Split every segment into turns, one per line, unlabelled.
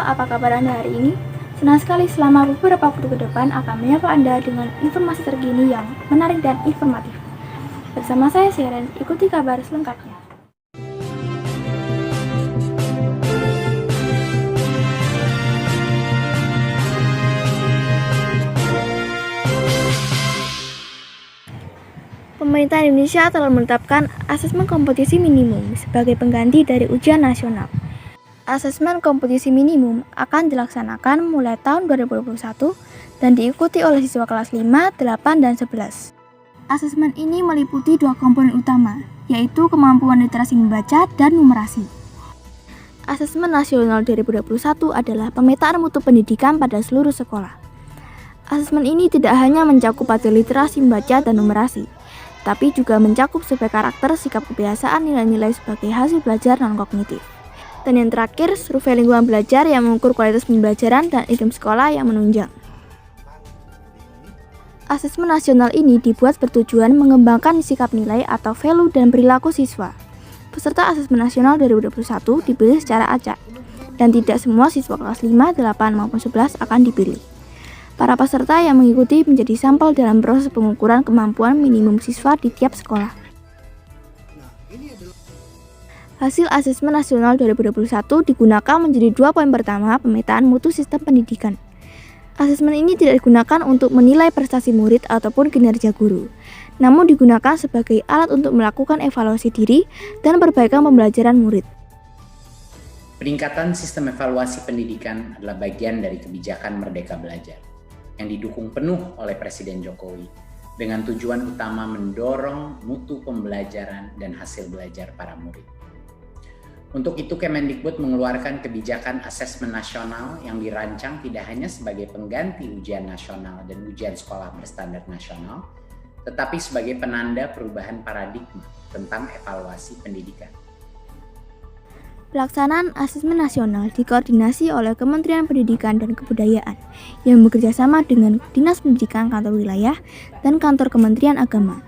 apa kabar Anda hari ini? Senang sekali selama beberapa waktu ke depan akan menyapa Anda dengan informasi terkini yang menarik dan informatif. Bersama saya Seren, ikuti kabar selengkapnya. Pemerintah Indonesia telah menetapkan asesmen kompetisi minimum sebagai pengganti dari ujian nasional. Asesmen kompetisi minimum akan dilaksanakan mulai tahun 2021 dan diikuti oleh siswa kelas 5, 8, dan 11. Asesmen ini meliputi dua komponen utama, yaitu kemampuan literasi membaca dan numerasi. Asesmen nasional 2021 adalah pemetaan mutu pendidikan pada seluruh sekolah. Asesmen ini tidak hanya mencakup pada literasi membaca dan numerasi, tapi juga mencakup survei karakter, sikap kebiasaan, nilai-nilai sebagai hasil belajar non-kognitif. Dan yang terakhir, survei lingkungan belajar yang mengukur kualitas pembelajaran dan iklim sekolah yang menunjang. Asesmen nasional ini dibuat bertujuan mengembangkan sikap nilai atau value dan perilaku siswa. Peserta asesmen nasional 2021 dipilih secara acak, dan tidak semua siswa kelas 5, 8, maupun 11 akan dipilih. Para peserta yang mengikuti menjadi sampel dalam proses pengukuran kemampuan minimum siswa di tiap sekolah. Hasil asesmen nasional 2021 digunakan menjadi dua poin pertama pemetaan mutu sistem pendidikan. Asesmen ini tidak digunakan untuk menilai prestasi murid ataupun kinerja guru, namun digunakan sebagai alat untuk melakukan evaluasi diri dan perbaikan pembelajaran murid.
Peningkatan sistem evaluasi pendidikan adalah bagian dari kebijakan Merdeka Belajar yang didukung penuh oleh Presiden Jokowi dengan tujuan utama mendorong mutu pembelajaran dan hasil belajar para murid. Untuk itu Kemendikbud mengeluarkan kebijakan asesmen nasional yang dirancang tidak hanya sebagai pengganti ujian nasional dan ujian sekolah berstandar nasional, tetapi sebagai penanda perubahan paradigma tentang evaluasi pendidikan.
Pelaksanaan asesmen nasional dikoordinasi oleh Kementerian Pendidikan dan Kebudayaan yang bekerjasama dengan Dinas Pendidikan Kantor Wilayah dan Kantor Kementerian Agama.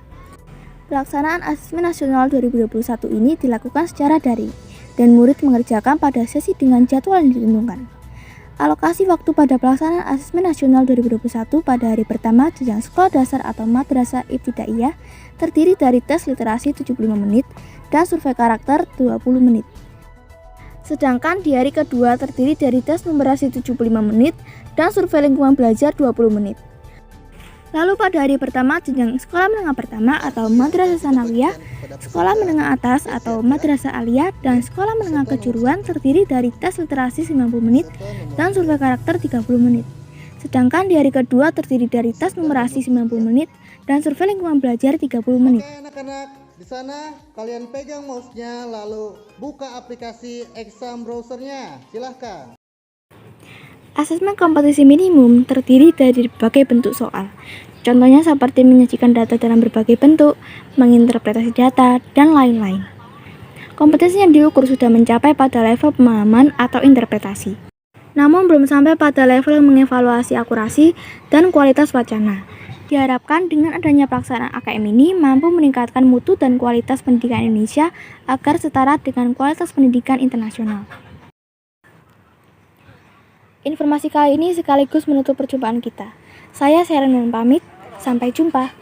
Pelaksanaan asesmen nasional 2021 ini dilakukan secara daring dan murid mengerjakan pada sesi dengan jadwal yang ditentukan. Alokasi waktu pada pelaksanaan asesmen nasional 2021 pada hari pertama jenjang sekolah dasar atau madrasah ibtidaiyah terdiri dari tes literasi 75 menit dan survei karakter 20 menit. Sedangkan di hari kedua terdiri dari tes numerasi 75 menit dan survei lingkungan belajar 20 menit. Lalu pada hari pertama jenjang sekolah menengah pertama atau madrasah sanawiyah, sekolah menengah atas atau madrasah aliyah, dan sekolah menengah kejuruan terdiri dari tes literasi 90 menit dan survei karakter 30 menit. Sedangkan di hari kedua terdiri dari tes numerasi 90 menit dan survei lingkungan belajar 30 menit.
Oke, anak-anak, di sana kalian pegang mouse-nya lalu buka aplikasi exam browser-nya. Silahkan.
Asesmen kompetisi minimum terdiri dari berbagai bentuk soal. Contohnya seperti menyajikan data dalam berbagai bentuk, menginterpretasi data, dan lain-lain. Kompetisi yang diukur sudah mencapai pada level pemahaman atau interpretasi. Namun belum sampai pada level mengevaluasi akurasi dan kualitas wacana. Diharapkan dengan adanya pelaksanaan AKM ini mampu meningkatkan mutu dan kualitas pendidikan Indonesia agar setara dengan kualitas pendidikan internasional. Informasi kali ini sekaligus menutup perjumpaan kita. Saya Seren pamit, sampai jumpa.